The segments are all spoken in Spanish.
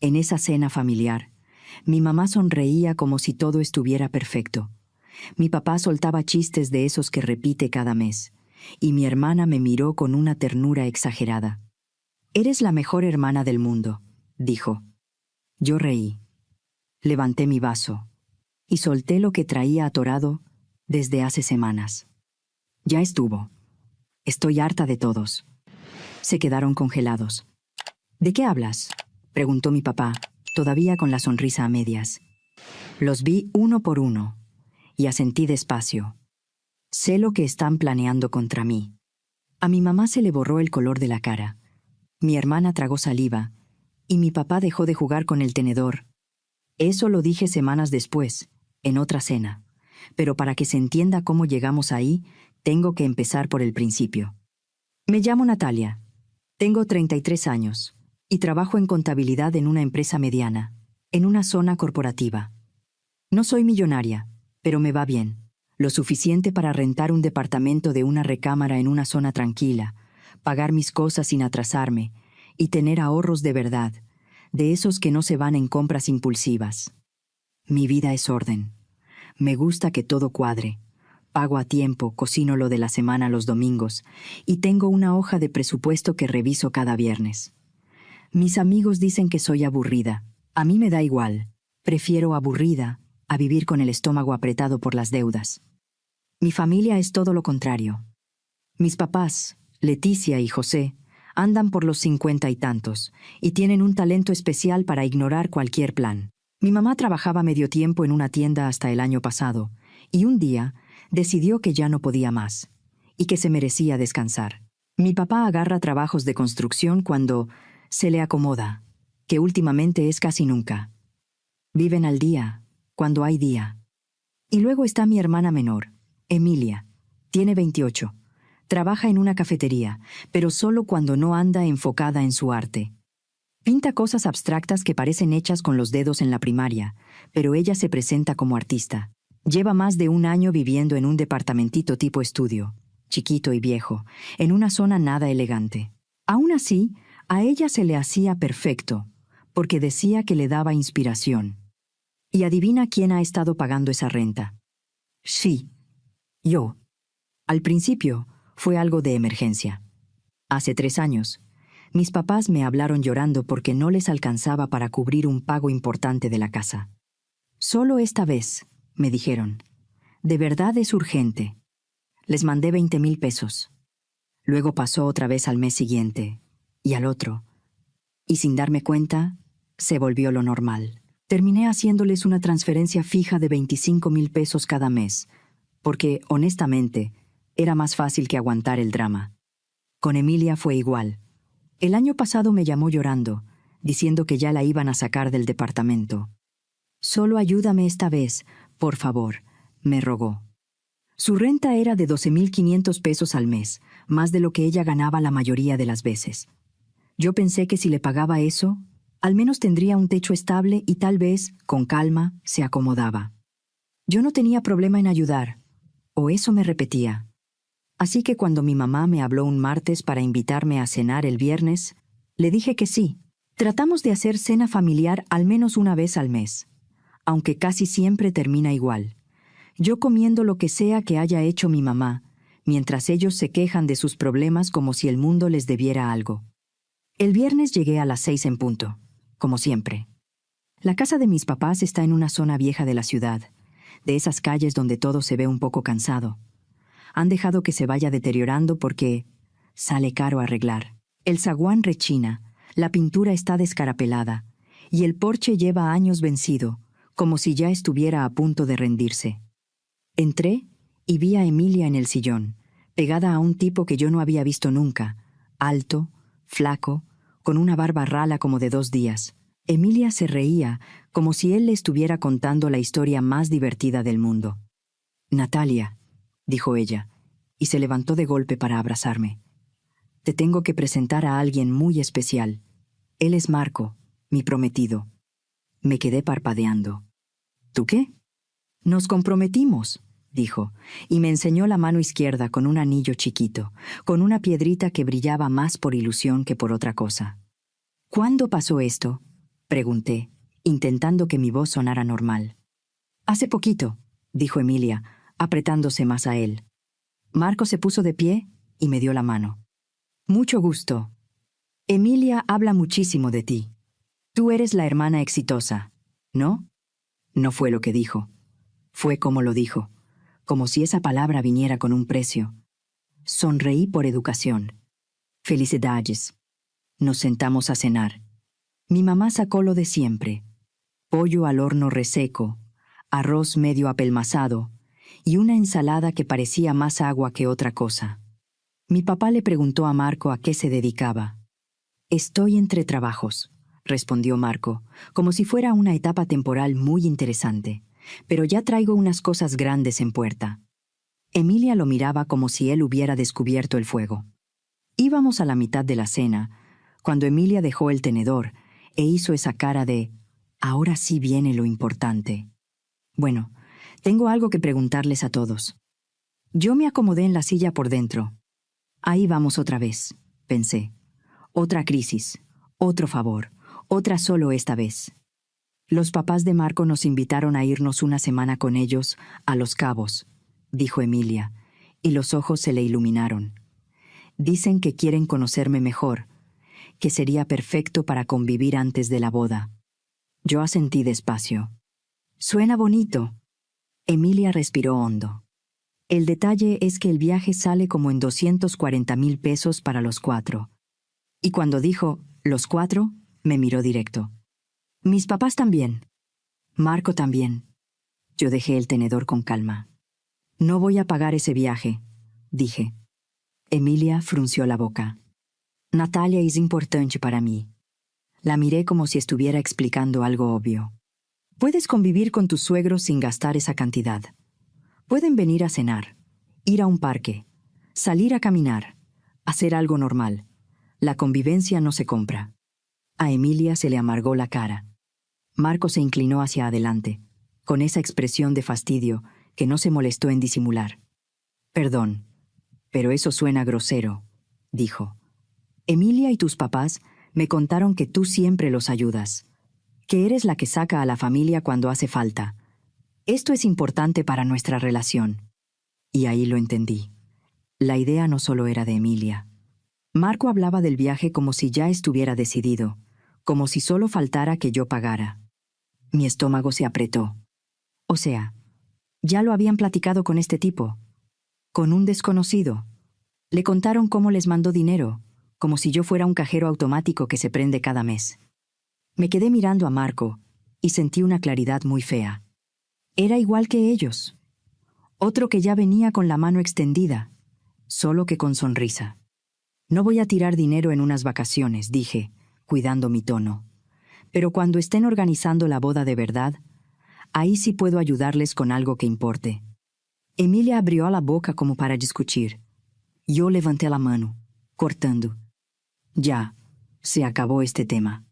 En esa cena familiar, mi mamá sonreía como si todo estuviera perfecto. Mi papá soltaba chistes de esos que repite cada mes, y mi hermana me miró con una ternura exagerada. «Eres la mejor hermana del mundo», dijo. Yo reí. Levanté mi vaso y solté lo que traía atorado desde hace semanas. Ya estuvo. Estoy harta de todos. Se quedaron congelados. «¿De qué hablas?», preguntó mi papá, todavía con la sonrisa a medias. Los vi uno por uno y asentí despacio. Sé lo que están planeando contra mí. A mi mamá se le borró el color de la cara. Mi hermana tragó saliva y mi papá dejó de jugar con el tenedor. Eso lo dije semanas después, en otra cena. Pero para que se entienda cómo llegamos ahí, tengo que empezar por el principio. Me llamo Natalia. Tengo 33 años y trabajo en contabilidad en una empresa mediana, en una zona corporativa. No soy millonaria, pero me va bien. Lo suficiente para rentar un departamento de una recámara en una zona tranquila, pagar mis cosas sin atrasarme y tener ahorros de verdad, de esos que no se van en compras impulsivas. Mi vida es orden. Me gusta que todo cuadre. Pago a tiempo, cocino lo de la semana los domingos y tengo una hoja de presupuesto que reviso cada viernes. Mis amigos dicen que soy aburrida. A mí me da igual. Prefiero aburrida a vivir con el estómago apretado por las deudas. Mi familia es todo lo contrario. Mis papás, Leticia y José, andan por los 50 y tantos y tienen un talento especial para ignorar cualquier plan. Mi mamá trabajaba medio tiempo en una tienda hasta el año pasado y un día decidió que ya no podía más y que se merecía descansar. Mi papá agarra trabajos de construcción cuando se le acomoda, que últimamente es casi nunca. Viven al día, cuando hay día. Y luego está mi hermana menor, Emilia. Tiene 28. Trabaja en una cafetería, pero solo cuando no anda enfocada en su arte. Pinta cosas abstractas que parecen hechas con los dedos en la primaria, pero ella se presenta como artista. Lleva más de un año viviendo en un departamentito tipo estudio, chiquito y viejo, en una zona nada elegante. Aún así, a ella se le hacía perfecto, porque decía que le daba inspiración. ¿Y adivina quién ha estado pagando esa renta? Sí, yo. Al principio, fue algo de emergencia. Hace 3 años, mis papás me hablaron llorando porque no les alcanzaba para cubrir un pago importante de la casa. Solo esta vez, me dijeron. De verdad es urgente. Les mandé 20,000 pesos. Luego pasó otra vez al mes siguiente, y al otro. Y sin darme cuenta, se volvió lo normal. Terminé haciéndoles una transferencia fija de 25,000 pesos cada mes, porque, honestamente, era más fácil que aguantar el drama. Con Emilia fue igual. El año pasado me llamó llorando, diciendo que ya la iban a sacar del departamento. «Solo ayúdame esta vez, por favor», me rogó. Su renta era de 12,500 pesos al mes, más de lo que ella ganaba la mayoría de las veces. Yo pensé que si le pagaba eso, al menos tendría un techo estable y tal vez, con calma, se acomodaba. Yo no tenía problema en ayudar, o eso me repetía. Así que cuando mi mamá me habló un martes para invitarme a cenar el viernes, le dije que sí. Tratamos de hacer cena familiar al menos una vez al mes, aunque casi siempre termina igual. Yo comiendo lo que sea que haya hecho mi mamá, mientras ellos se quejan de sus problemas como si el mundo les debiera algo. El viernes llegué a las 6 en punto, como siempre. La casa de mis papás está en una zona vieja de la ciudad, de esas calles donde todo se ve un poco cansado. Han dejado que se vaya deteriorando porque sale caro arreglar. El zaguán rechina, la pintura está descarapelada, y el porche lleva años vencido, como si ya estuviera a punto de rendirse. Entré y vi a Emilia en el sillón, pegada a un tipo que yo no había visto nunca, alto, flaco, con una barba rala como de 2 días. Emilia se reía, como si él le estuviera contando la historia más divertida del mundo. «Natalia», dijo ella, y se levantó de golpe para abrazarme. «Te tengo que presentar a alguien muy especial. Él es Marco, mi prometido». Me quedé parpadeando. «¿Tú qué?» «Nos comprometimos», dijo, y me enseñó la mano izquierda con un anillo chiquito, con una piedrita que brillaba más por ilusión que por otra cosa. «¿Cuándo pasó esto?», Pregunté, intentando que mi voz sonara normal. Hace poquito, dijo Emilia, apretándose más a él. Marco se puso de pie y me dio la mano. Mucho gusto. Emilia habla muchísimo de ti. Tú eres la hermana exitosa, ¿no? No fue lo que dijo. Fue como lo dijo, como si esa palabra viniera con un precio. Sonreí por educación. Felicidades. Nos sentamos a cenar. Mi mamá sacó lo de siempre: pollo al horno reseco, arroz medio apelmazado y una ensalada que parecía más agua que otra cosa. Mi papá le preguntó a Marco a qué se dedicaba. Estoy entre trabajos, respondió Marco, como si fuera una etapa temporal muy interesante, pero ya traigo unas cosas grandes en puerta. Emilia lo miraba como si él hubiera descubierto el fuego. Íbamos a la mitad de la cena, cuando Emilia dejó el tenedor e hizo esa cara de «ahora sí viene lo importante». Bueno, tengo algo que preguntarles a todos. Yo me acomodé en la silla por dentro. Ahí vamos otra vez, pensé. Otra crisis, otro favor, otra solo esta vez. Los papás de Marco nos invitaron a irnos una semana con ellos a Los Cabos, dijo Emilia, y los ojos se le iluminaron. Dicen que quieren conocerme mejor, que sería perfecto para convivir antes de la boda. Yo asentí despacio. Suena bonito. Emilia respiró hondo. El detalle es que el viaje sale como en 240,000 pesos para los 4. Y cuando dijo «los 4», me miró directo. Mis papás también. Marco también. Yo dejé el tenedor con calma. No voy a pagar ese viaje, dije. Emilia frunció la boca. Natalia es importante para mí. La miré como si estuviera explicando algo obvio. Puedes convivir con tus suegros sin gastar esa cantidad. Pueden venir a cenar, ir a un parque, salir a caminar, hacer algo normal. La convivencia no se compra. A Emilia se le amargó la cara. Marco se inclinó hacia adelante, con esa expresión de fastidio que no se molestó en disimular. Perdón, pero eso suena grosero, dijo. Emilia y tus papás me contaron que tú siempre los ayudas, que eres la que saca a la familia cuando hace falta. Esto es importante para nuestra relación. Y ahí lo entendí. La idea no solo era de Emilia. Marco hablaba del viaje como si ya estuviera decidido, como si solo faltara que yo pagara. Mi estómago se apretó. O sea, ya lo habían platicado con este tipo, con un desconocido. Le contaron cómo les mandó dinero, como si yo fuera un cajero automático que se prende cada mes. Me quedé mirando a Marco y sentí una claridad muy fea. Era igual que ellos. Otro que ya venía con la mano extendida, solo que con sonrisa. No voy a tirar dinero en unas vacaciones, dije, cuidando mi tono. Pero cuando estén organizando la boda de verdad, ahí sí puedo ayudarles con algo que importe. Emilia abrió la boca como para discutir. Yo levanté la mano, cortando. Ya, se acabó este tema.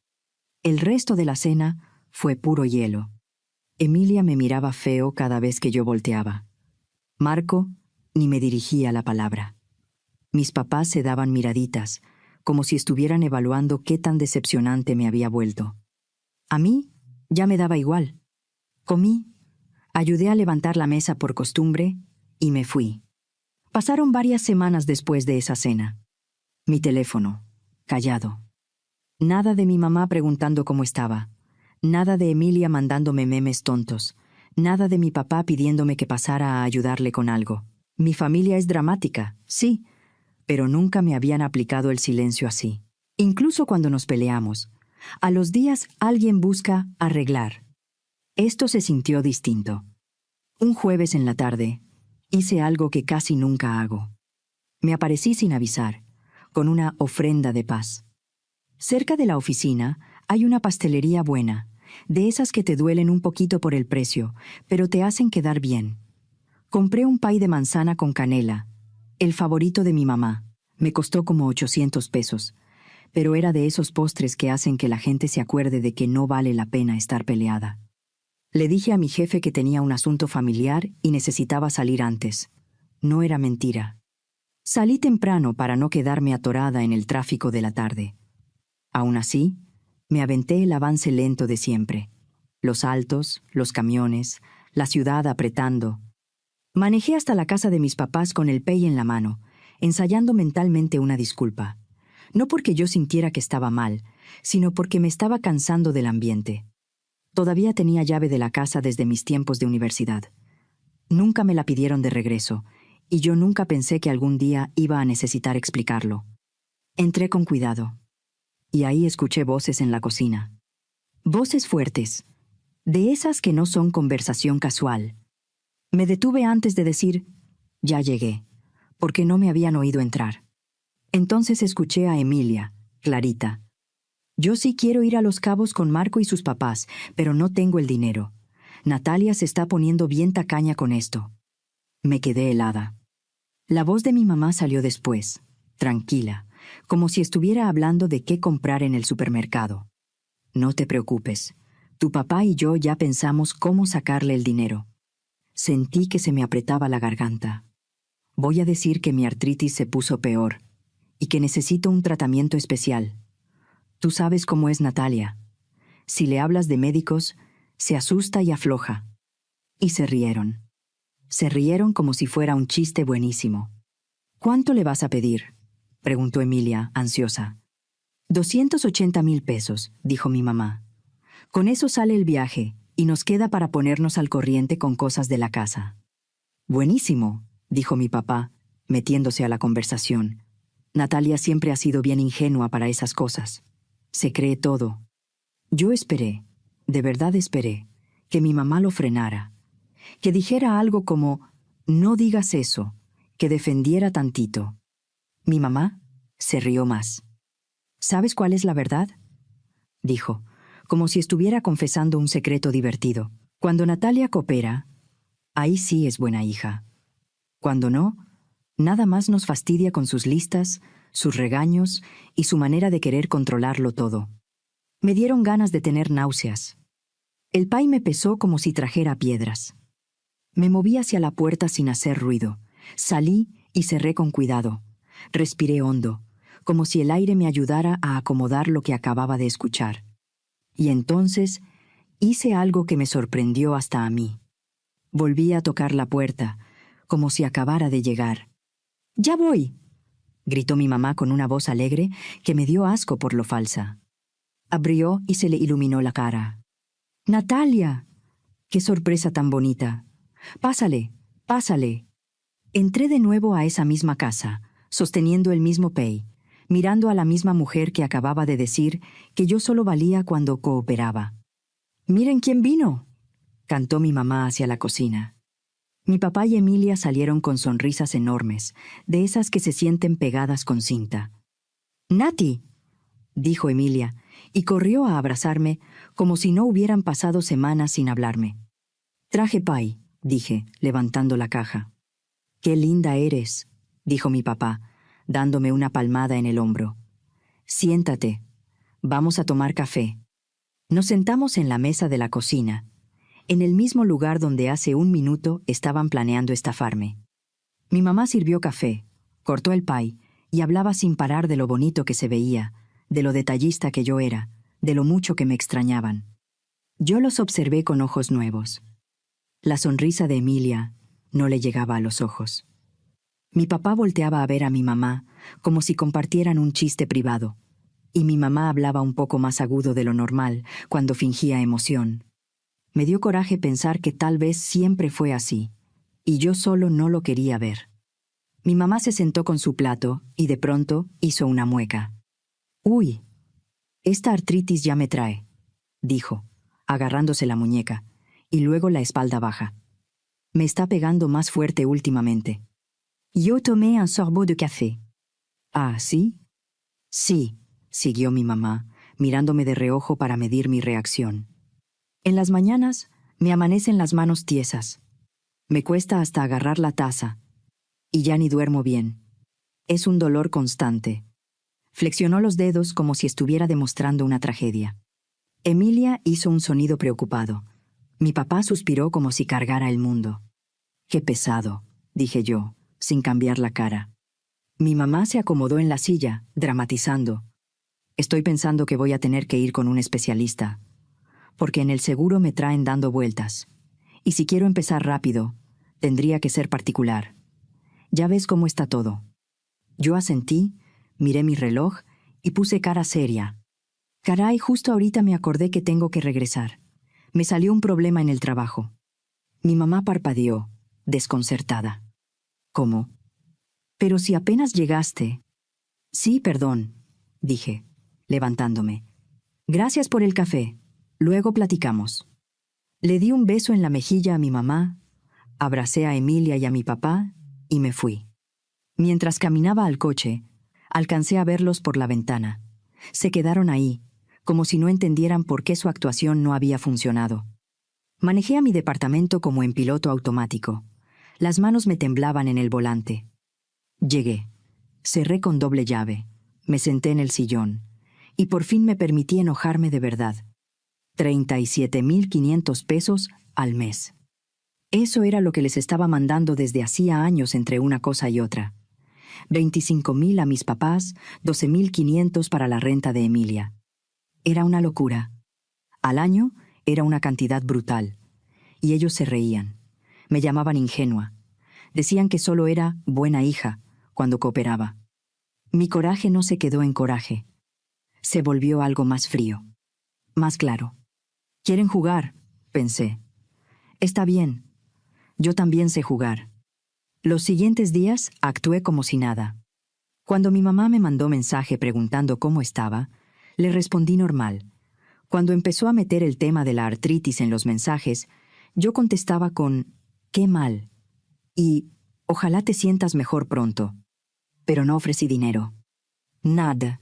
El resto de la cena fue puro hielo. Emilia me miraba feo cada vez que yo volteaba. Marco ni me dirigía la palabra. Mis papás se daban miraditas, como si estuvieran evaluando qué tan decepcionante me había vuelto. A mí ya me daba igual. Comí, ayudé a levantar la mesa por costumbre y me fui. Pasaron varias semanas después de esa cena. Mi teléfono, callado. Nada de mi mamá preguntando cómo estaba. Nada de Emilia mandándome memes tontos. Nada de mi papá pidiéndome que pasara a ayudarle con algo. Mi familia es dramática, sí, pero nunca me habían aplicado el silencio así. Incluso cuando nos peleamos, a los días alguien busca arreglar. Esto se sintió distinto. Un jueves en la tarde, hice algo que casi nunca hago. Me aparecí sin avisar, con una ofrenda de paz. Cerca de la oficina hay una pastelería buena, de esas que te duelen un poquito por el precio, pero te hacen quedar bien. Compré un pay de manzana con canela, el favorito de mi mamá. Me costó como 800 pesos, pero era de esos postres que hacen que la gente se acuerde de que no vale la pena estar peleada. Le dije a mi jefe que tenía un asunto familiar y necesitaba salir antes. No era mentira. Salí temprano para no quedarme atorada en el tráfico de la tarde. Aún así, Me aventé el avance lento de siempre. Los altos, los camiones, la ciudad apretando. Manejé hasta la casa de mis papás con el pay en la mano, ensayando mentalmente una disculpa. No porque yo sintiera que estaba mal, sino porque me estaba cansando del ambiente. Todavía tenía llave de la casa desde mis tiempos de universidad. Nunca me la pidieron de regreso, y yo nunca pensé que algún día iba a necesitar explicarlo. Entré con cuidado, y ahí escuché voces en la cocina. Voces fuertes, de esas que no son conversación casual. Me detuve antes de decir, ya llegué, porque no me habían oído entrar. Entonces escuché a Emilia, clarita. Yo sí quiero ir a Los Cabos con Marco y sus papás, pero no tengo el dinero. Natalia se está poniendo bien tacaña con esto. Me quedé helada. La voz de mi mamá salió después, tranquila, como si estuviera hablando de qué comprar en el supermercado. No te preocupes. Tu papá y yo ya pensamos cómo sacarle el dinero. Sentí que se me apretaba la garganta. Voy a decir que mi artritis se puso peor y que necesito un tratamiento especial. Tú sabes cómo es Natalia. Si le hablas de médicos, se asusta y afloja. Y se rieron. Se rieron como si fuera un chiste buenísimo. ¿Cuánto le vas a pedir?, preguntó Emilia, ansiosa. 280,000 pesos, dijo mi mamá. Con eso sale el viaje y nos queda para ponernos al corriente con cosas de la casa. Buenísimo, dijo mi papá, metiéndose a la conversación. Natalia siempre ha sido bien ingenua para esas cosas. Se cree todo. Yo esperé, de verdad esperé, que mi mamá lo frenara, que dijera algo como, no digas eso, que defendiera tantito. Mi mamá se rió más. ¿Sabes cuál es la verdad?, dijo, como si estuviera confesando un secreto divertido. Cuando Natalia coopera, ahí sí es buena hija. Cuando no, nada más nos fastidia con sus listas, sus regaños y su manera de querer controlarlo todo. Me dieron ganas de tener náuseas. El pay me pesó como si trajera piedras. Me moví hacia la puerta sin hacer ruido. Salí y cerré con cuidado. Respiré hondo, como si el aire me ayudara a acomodar lo que acababa de escuchar. Y entonces hice algo que me sorprendió hasta a mí. Volví a tocar la puerta, como si acabara de llegar. «¡Ya voy!», gritó mi mamá con una voz alegre que me dio asco por lo falsa. Abrió y se le iluminó la cara. «¡Natalia! ¡Qué sorpresa tan bonita! Pásale, pásale». Entré de nuevo a esa misma casa, sosteniendo el mismo pay, mirando a la misma mujer que acababa de decir que yo solo valía cuando cooperaba. «¡Miren quién vino!», cantó mi mamá hacia la cocina. Mi papá y Emilia salieron con sonrisas enormes, de esas que se sienten pegadas con cinta. «¡Nati!», dijo Emilia, y corrió a abrazarme como si no hubieran pasado semanas sin hablarme. «Traje pay», dije, levantando la caja. «¡Qué linda eres!», dijo mi papá, dándome una palmada en el hombro. «Siéntate. Vamos a tomar café». Nos sentamos en la mesa de la cocina, en el mismo lugar donde hace un minuto estaban planeando estafarme. Mi mamá sirvió café, cortó el pay y hablaba sin parar de lo bonito que se veía, de lo detallista que yo era, de lo mucho que me extrañaban. Yo los observé con ojos nuevos. La sonrisa de Emilia no le llegaba a los ojos. Mi papá volteaba a ver a mi mamá como si compartieran un chiste privado, y mi mamá hablaba un poco más agudo de lo normal cuando fingía emoción. Me dio coraje pensar que tal vez siempre fue así, y yo solo no lo quería ver. Mi mamá se sentó con su plato y de pronto hizo una mueca. «Uy, esta artritis ya me trae», dijo, agarrándose la muñeca, y luego la espalda baja. «Me está pegando más fuerte últimamente». Yo tomé un sorbot de café. «¿Ah, sí?». «Sí», siguió mi mamá, mirándome de reojo para medir mi reacción. «En las mañanas me amanecen las manos tiesas. Me cuesta hasta agarrar la taza. Y ya ni duermo bien. Es un dolor constante». Flexionó los dedos como si estuviera demostrando una tragedia. Emilia hizo un sonido preocupado. Mi papá suspiró como si cargara el mundo. «Qué pesado», dije yo, sin cambiar la cara. Mi mamá se acomodó en la silla, dramatizando. Estoy pensando que voy a tener que ir con un especialista, porque en el seguro me traen dando vueltas. Y si quiero empezar rápido, tendría que ser particular. Ya ves cómo está todo. Yo asentí, miré mi reloj y puse cara seria. Caray, justo ahorita me acordé que tengo que regresar. Me salió un problema en el trabajo. Mi mamá parpadeó, desconcertada. ¿Cómo? Pero si apenas llegaste. Sí, perdón, dije, levantándome. Gracias por el café. Luego platicamos. Le di un beso en la mejilla a mi mamá, abracé a Emilia y a mi papá y me fui. Mientras caminaba al coche, alcancé a verlos por la ventana. Se quedaron ahí, como si no entendieran por qué su actuación no había funcionado. Manejé a mi departamento como en piloto automático. Las manos me temblaban en el volante. Llegué. Cerré con doble llave. Me senté en el sillón. Y por fin me permití enojarme de verdad. 37,500 pesos al mes. Eso era lo que les estaba mandando desde hacía años entre una cosa y otra. 25,000 a mis papás, 12,500 para la renta de Emilia. Era una locura. Al año era una cantidad brutal. Y ellos se reían. Me llamaban ingenua. Decían que solo era buena hija cuando cooperaba. Mi coraje no se quedó en coraje. Se volvió algo más frío. Más claro. ¿Quieren jugar?, pensé. Está bien. Yo también sé jugar. Los siguientes días actué como si nada. Cuando mi mamá me mandó mensaje preguntando cómo estaba, le respondí normal. Cuando empezó a meter el tema de la artritis en los mensajes, yo contestaba con «qué mal» y «ojalá te sientas mejor pronto». Pero no ofrecí dinero. Nada.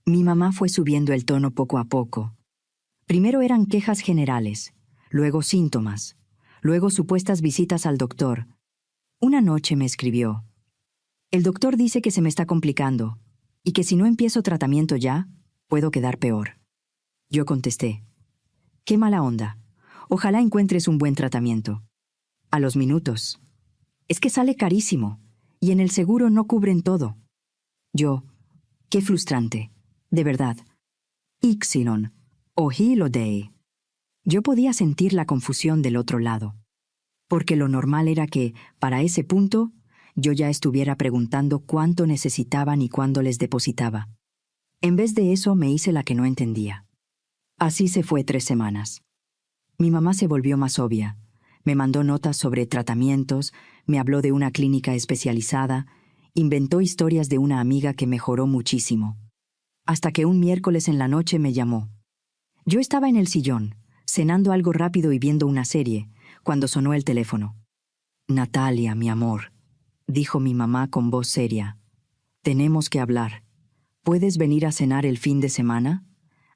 Mi mamá fue subiendo el tono poco a poco. Primero eran quejas generales, luego síntomas, luego supuestas visitas al doctor. Una noche me escribió: «El doctor dice que se me está complicando y que si no empiezo tratamiento ya, puedo quedar peor». Yo contesté: «Qué mala onda. Ojalá encuentres un buen tratamiento». A los minutos: «Es que sale carísimo y en el seguro no cubren todo». Yo: «Qué frustrante, de verdad. Ixilon, Ohilo Dei». Yo podía sentir la confusión del otro lado, porque lo normal era que, para ese punto, yo ya estuviera preguntando cuánto necesitaban y cuándo les depositaba. En vez de eso, me hice la que no entendía. Así se fue 3 semanas. Mi mamá se volvió más obvia. Me mandó notas sobre tratamientos, me habló de una clínica especializada, inventó historias de una amiga que mejoró muchísimo. Hasta que un miércoles en la noche me llamó. Yo estaba en el sillón, cenando algo rápido y viendo una serie, cuando sonó el teléfono. «Natalia, mi amor», dijo mi mamá con voz seria. «Tenemos que hablar. ¿Puedes venir a cenar el fin de semana?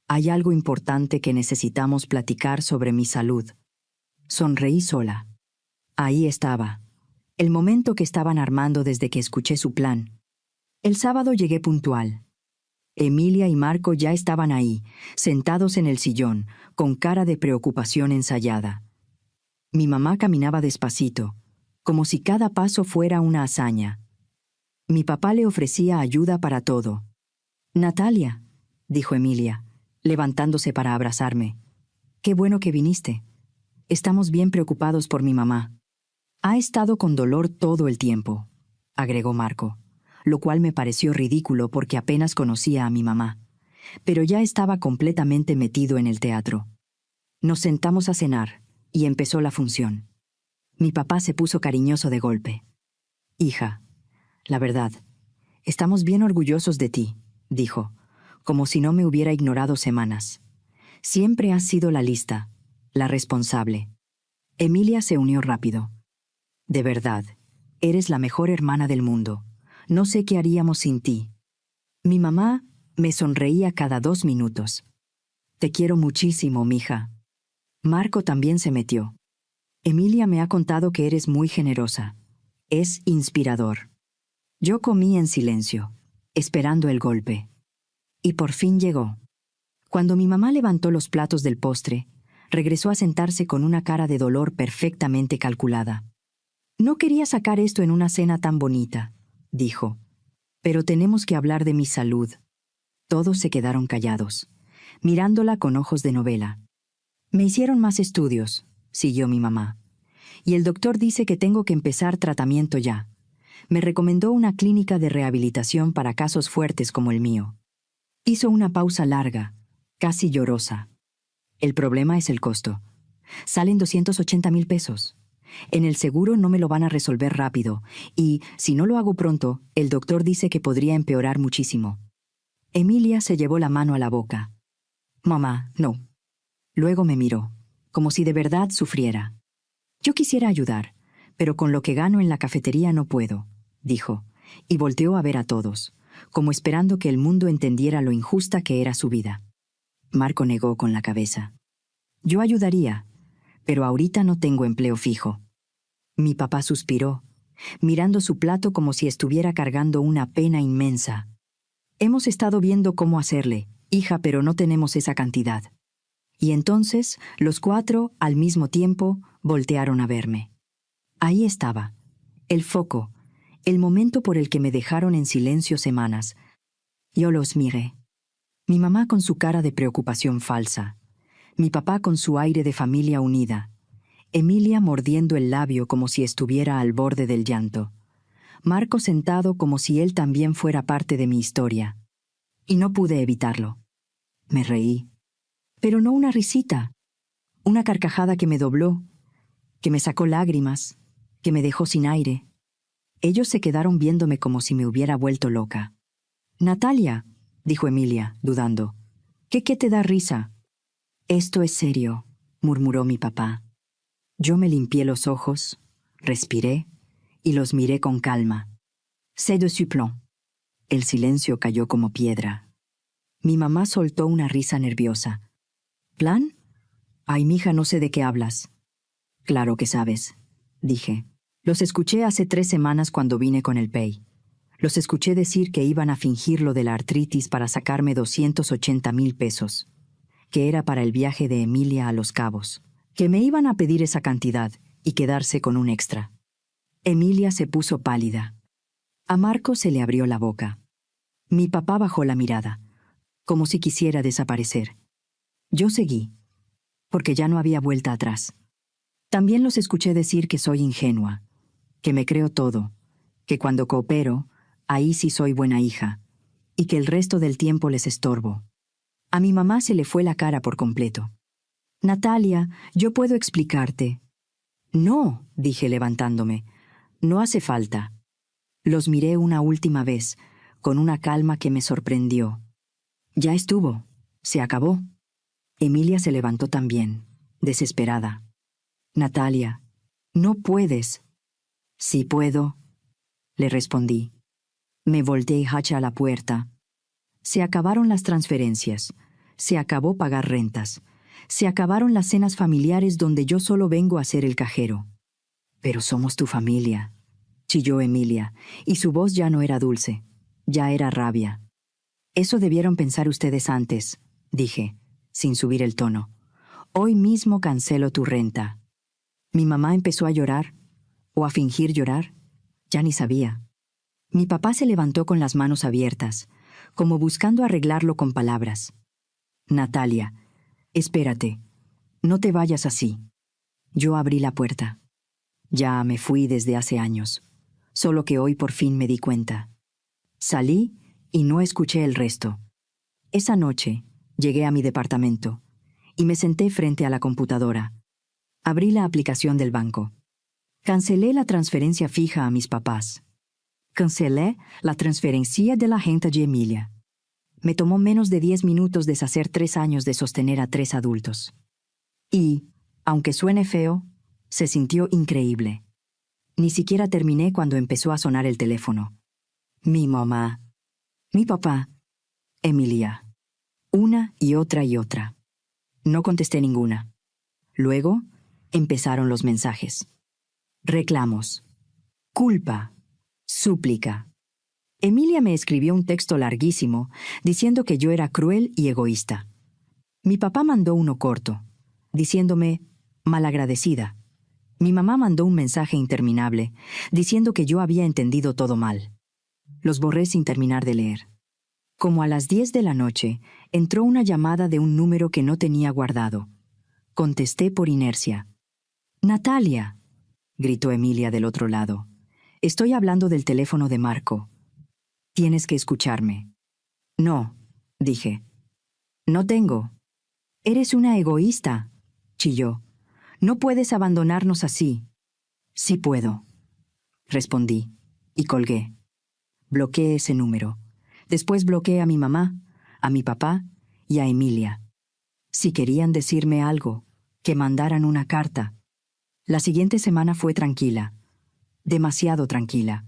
Hay algo importante que necesitamos platicar sobre mi salud». Sonreí sola. Ahí estaba, el momento que estaban armando desde que escuché su plan. El sábado llegué puntual. Emilia y Marco ya estaban ahí, sentados en el sillón, con cara de preocupación ensayada. Mi mamá caminaba despacito, como si cada paso fuera una hazaña. Mi papá le ofrecía ayuda para todo. «Natalia», dijo Emilia, levantándose para abrazarme. «Qué bueno que viniste. Estamos bien preocupados por mi mamá». «Ha estado con dolor todo el tiempo», agregó Marco, lo cual me pareció ridículo porque apenas conocía a mi mamá. Pero ya estaba completamente metido en el teatro. Nos sentamos a cenar y empezó la función. Mi papá se puso cariñoso de golpe. «Hija, la verdad, estamos bien orgullosos de ti», dijo, como si no me hubiera ignorado semanas. «Siempre has sido la lista, la responsable». Emilia se unió rápido. «De verdad, eres la mejor hermana del mundo. No sé qué haríamos sin ti». Mi mamá me sonreía cada 2 minutos. «Te quiero muchísimo, mija». Marco también se metió. «Emilia me ha contado que eres muy generosa. Es inspirador». Yo comí en silencio, esperando el golpe. Y por fin llegó. Cuando mi mamá levantó los platos del postre, regresó a sentarse con una cara de dolor perfectamente calculada. «No quería sacar esto en una cena tan bonita», dijo, «pero tenemos que hablar de mi salud». Todos se quedaron callados, mirándola con ojos de novela. Me hicieron más estudios, siguió mi mamá. Y el doctor dice que tengo que empezar tratamiento ya. Me recomendó una clínica de rehabilitación para casos fuertes como el mío. Hizo una pausa larga, casi llorosa. El problema es el costo. Salen 280,000 pesos. En el seguro no me lo van a resolver rápido y, si no lo hago pronto, el doctor dice que podría empeorar muchísimo. Emilia se llevó la mano a la boca. Mamá, no. Luego me miró, como si de verdad sufriera. Yo quisiera ayudar, pero con lo que gano en la cafetería no puedo, dijo, y volteó a ver a todos, como esperando que el mundo entendiera lo injusta que era su vida. Marco negó con la cabeza. Yo ayudaría, pero ahorita no tengo empleo fijo. Mi papá suspiró, mirando su plato como si estuviera cargando una pena inmensa. Hemos estado viendo cómo hacerle, hija, pero no tenemos esa cantidad. Y entonces, los 4, al mismo tiempo, voltearon a verme. Ahí estaba, el foco, el momento por el que me dejaron en silencio semanas. Yo los miré. Mi mamá con su cara de preocupación falsa. Mi papá con su aire de familia unida. Emilia mordiendo el labio como si estuviera al borde del llanto. Marco sentado como si él también fuera parte de mi historia. Y no pude evitarlo. Me reí. Pero no una risita. Una carcajada que me dobló, que me sacó lágrimas, que me dejó sin aire. Ellos se quedaron viéndome como si me hubiera vuelto loca. «Natalia», dijo Emilia, dudando, ¿qué te da risa? «Esto es serio», murmuró mi papá. Yo me limpié los ojos, respiré y los miré con calma. «C'est de supplon». El silencio cayó como piedra. Mi mamá soltó una risa nerviosa. «¿Plan? Ay, mija, no sé de qué hablas». «Claro que sabes», dije. «Los escuché hace 3 semanas cuando vine con el PEI. Los escuché decir que iban a fingir lo de la artritis para sacarme 280,000 pesos, que era para el viaje de Emilia a Los Cabos, que me iban a pedir esa cantidad y quedarse con un extra». Emilia se puso pálida. A Marco se le abrió la boca. Mi papá bajó la mirada, como si quisiera desaparecer. Yo seguí, porque ya no había vuelta atrás. También los escuché decir que soy ingenua, que me creo todo, que cuando coopero, ahí sí soy buena hija, y que el resto del tiempo les estorbo. A mi mamá se le fue la cara por completo. «Natalia, yo puedo explicarte». «No», dije levantándome, «no hace falta». Los miré una última vez, con una calma que me sorprendió. «Ya estuvo, se acabó». Emilia se levantó también, desesperada. «Natalia, no puedes». «Sí puedo», le respondí. Me volteé hacia la puerta. Se acabaron las transferencias. Se acabó pagar rentas. Se acabaron las cenas familiares donde yo solo vengo a ser el cajero. «Pero somos tu familia», chilló Emilia, y su voz ya no era dulce, ya era rabia. «Eso debieron pensar ustedes antes», dije, sin subir el tono. «Hoy mismo cancelo tu renta». Mi mamá empezó a llorar, o a fingir llorar, ya ni sabía. Mi papá se levantó con las manos abiertas, como buscando arreglarlo con palabras. «Natalia, espérate, no te vayas así». Yo abrí la puerta. Ya me fui desde hace años, solo que hoy por fin me di cuenta. Salí y no escuché el resto. Esa noche llegué a mi departamento y me senté frente a la computadora. Abrí la aplicación del banco. Cancelé la transferencia fija a mis papás. Cancelé la transferencia de la renta de Emilia. Me tomó menos de 10 minutos deshacer 3 años de sostener a 3 adultos. Y, aunque suene feo, se sintió increíble. Ni siquiera terminé cuando empezó a sonar el teléfono. Mi mamá. Mi papá. Emilia. Una y otra y otra. No contesté ninguna. Luego, empezaron los mensajes. Reclamos. Culpa. Súplica. Emilia me escribió un texto larguísimo diciendo que yo era cruel y egoísta. Mi papá mandó uno corto, diciéndome malagradecida. Mi mamá mandó un mensaje interminable diciendo que yo había entendido todo mal. Los borré sin terminar de leer. Como a las 10 de la noche, entró una llamada de un número que no tenía guardado. Contesté por inercia. «Natalia», gritó Emilia del otro lado. «Estoy hablando del teléfono de Marco. Tienes que escucharme». «No», dije. «No tengo». «Eres una egoísta», chilló. «No puedes abandonarnos así». «Sí puedo», respondí, y colgué. Bloqueé ese número. Después bloqueé a mi mamá, a mi papá y a Emilia. Si querían decirme algo, que mandaran una carta. La siguiente semana fue tranquila, demasiado tranquila.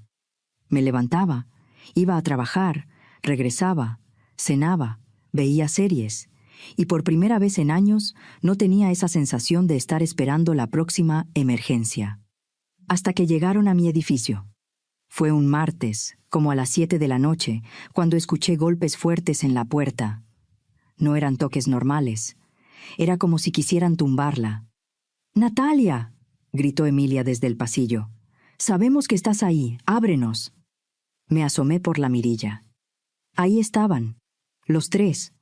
Me levantaba, iba a trabajar, regresaba, cenaba, veía series, y por primera vez en años no tenía esa sensación de estar esperando la próxima emergencia. Hasta que llegaron a mi edificio. Fue un martes, como a las 7 de la noche, cuando escuché golpes fuertes en la puerta. No eran toques normales. Era como si quisieran tumbarla. «¡Natalia!», gritó Emilia desde el pasillo. «Sabemos que estás ahí. Ábrenos». Me asomé por la mirilla. Ahí estaban, los tres.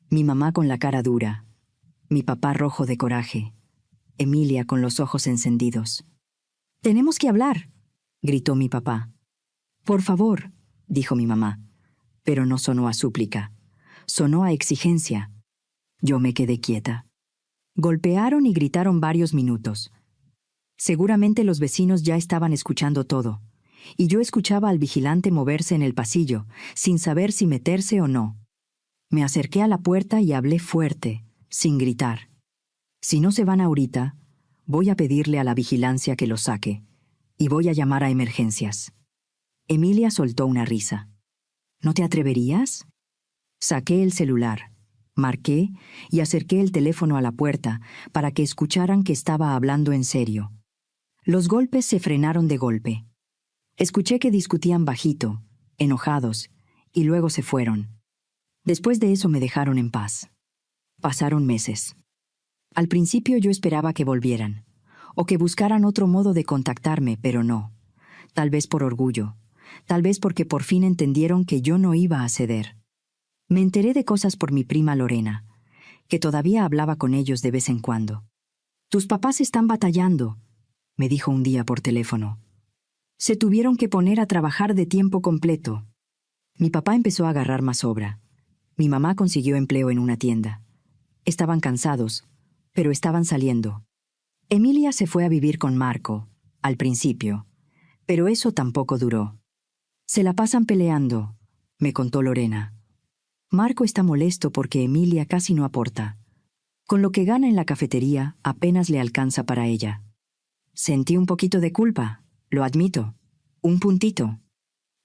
Mi mamá con la cara dura, mi papá rojo de coraje, Emilia con los ojos encendidos. «Tenemos que hablar», gritó mi papá. «Por favor», dijo mi mamá, pero no sonó a súplica, sonó a exigencia. Yo me quedé quieta. Golpearon y gritaron varios minutos. Seguramente los vecinos ya estaban escuchando todo, y yo escuchaba al vigilante moverse en el pasillo, sin saber si meterse o no. Me acerqué a la puerta y hablé fuerte, sin gritar. «Si no se van ahorita, voy a pedirle a la vigilancia que los saque, y voy a llamar a emergencias». Emilia soltó una risa. «¿No te atreverías?». Saqué el celular, marqué y acerqué el teléfono a la puerta para que escucharan que estaba hablando en serio. Los golpes se frenaron de golpe. Escuché que discutían bajito, enojados, y luego se fueron. Después de eso me dejaron en paz. Pasaron meses. Al principio yo esperaba que volvieran, o que buscaran otro modo de contactarme, pero no. Tal vez por orgullo, tal vez porque por fin entendieron que yo no iba a ceder. Me enteré de cosas por mi prima Lorena, que todavía hablaba con ellos de vez en cuando. «Tus papás están batallando», me dijo un día por teléfono. «Se tuvieron que poner a trabajar de tiempo completo». Mi papá empezó a agarrar más obra. Mi mamá consiguió empleo en una tienda. Estaban cansados, pero estaban saliendo. Emilia se fue a vivir con Marco, al principio, pero eso tampoco duró. «Se la pasan peleando», me contó Lorena. «Marco está molesto porque Emilia casi no aporta. Con lo que gana en la cafetería apenas le alcanza para ella». Sentí un poquito de culpa, lo admito, un puntito,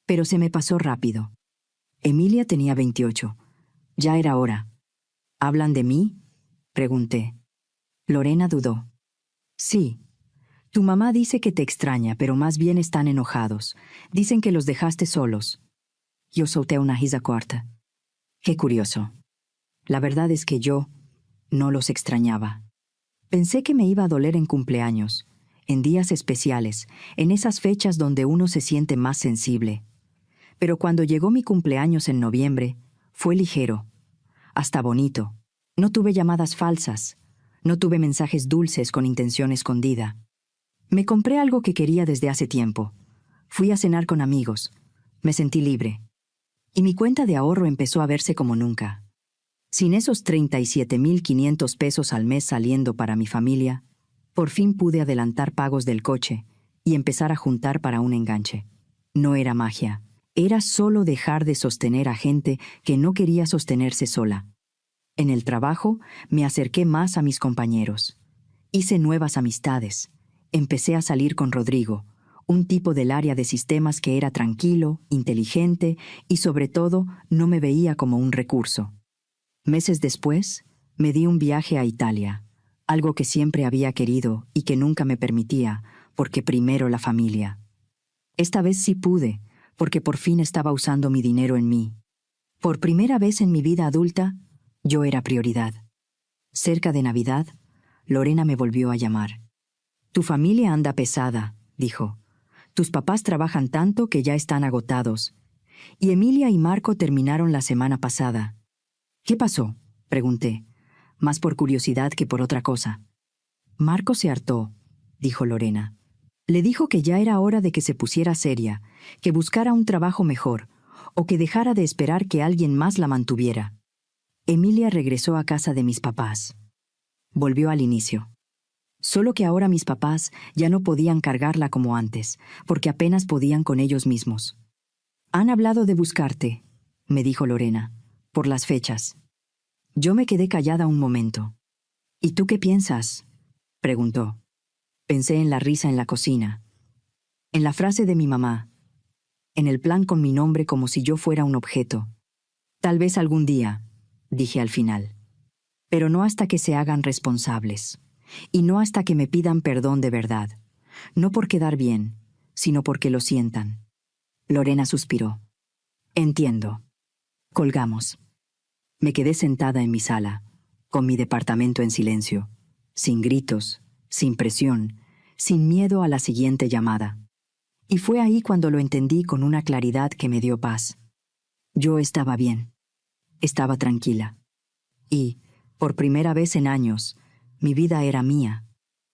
pero se me pasó rápido. Emilia tenía 28. Ya era hora. «¿Hablan de mí?», pregunté. Lorena dudó. «Sí. Tu mamá dice que te extraña, pero más bien están enojados. Dicen que los dejaste solos». Yo solté una risa corta. «Qué curioso. La verdad es que yo no los extrañaba. Pensé que me iba a doler en cumpleaños, en días especiales, en esas fechas donde uno se siente más sensible. Pero cuando llegó mi cumpleaños en noviembre, fue ligero, hasta bonito. No tuve llamadas falsas, no tuve mensajes dulces con intención escondida. Me compré algo que quería desde hace tiempo. Fui a cenar con amigos. Me sentí libre. Y mi cuenta de ahorro empezó a verse como nunca. Sin esos 37,500 pesos al mes saliendo para mi familia, por fin pude adelantar pagos del coche y empezar a juntar para un enganche. No era magia. Era solo dejar de sostener a gente que no quería sostenerse sola. En el trabajo me acerqué más a mis compañeros. Hice nuevas amistades. Empecé a salir con Rodrigo, un tipo del área de sistemas que era tranquilo, inteligente y sobre todo no me veía como un recurso. Meses después, me di un viaje a Italia, algo que siempre había querido y que nunca me permitía, porque primero la familia. Esta vez sí pude, porque por fin estaba usando mi dinero en mí. Por primera vez en mi vida adulta, yo era prioridad. Cerca de Navidad, Lorena me volvió a llamar. «Tu familia anda pesada», dijo. «Tus papás trabajan tanto que ya están agotados. Y Emilia y Marco terminaron la semana pasada. ¿Qué pasó?, pregunté, más por curiosidad que por otra cosa. Marco se hartó, dijo Lorena. Le dijo que ya era hora de que se pusiera seria, que buscara un trabajo mejor, o que dejara de esperar que alguien más la mantuviera. Emilia regresó a casa de mis papás. Volvió al inicio. Solo que ahora mis papás ya no podían cargarla como antes, porque apenas podían con ellos mismos. «Han hablado de buscarte», me dijo Lorena, «por las fechas». Yo me quedé callada un momento. «¿Y tú qué piensas?», preguntó. Pensé en la risa en la cocina, en la frase de mi mamá, en el plan con mi nombre como si yo fuera un objeto. «Tal vez algún día», dije al final. «Pero no hasta que se hagan responsables. Y no hasta que me pidan perdón de verdad. No por quedar bien, sino porque lo sientan». Lorena suspiró. «Entiendo». Colgamos. Me quedé sentada en mi sala, con mi departamento en silencio, sin gritos, sin presión, sin miedo a la siguiente llamada. Y fue ahí cuando lo entendí con una claridad que me dio paz. Yo estaba bien. Estaba tranquila. Y, por primera vez en años, mi vida era mía.